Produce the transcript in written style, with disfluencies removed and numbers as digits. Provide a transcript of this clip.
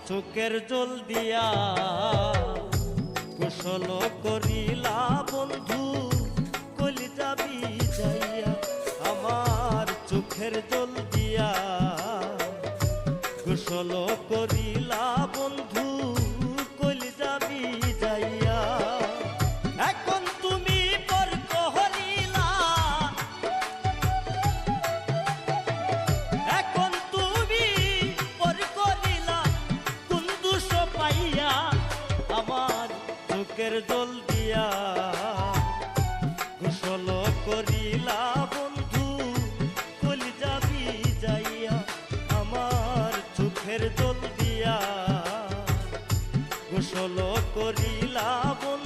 চোখের জল দিয়া কুশল করিলা বন্ধু কলিজা ভিজাইয়া আমার চোখের জল দিয়া কুশল করিলা বন্ধু কলিজা ভিজাইয়া এখন তুমি পর করিলা এখন তুমি পর করিলা কোন দোষ পাইয়া আমার চোখের জল দিয়া কুশল করিলা বন্ধু কলিজা ভিজাইয়া আমার চোখের জল দিয়া কুশল করিলা বন্ধু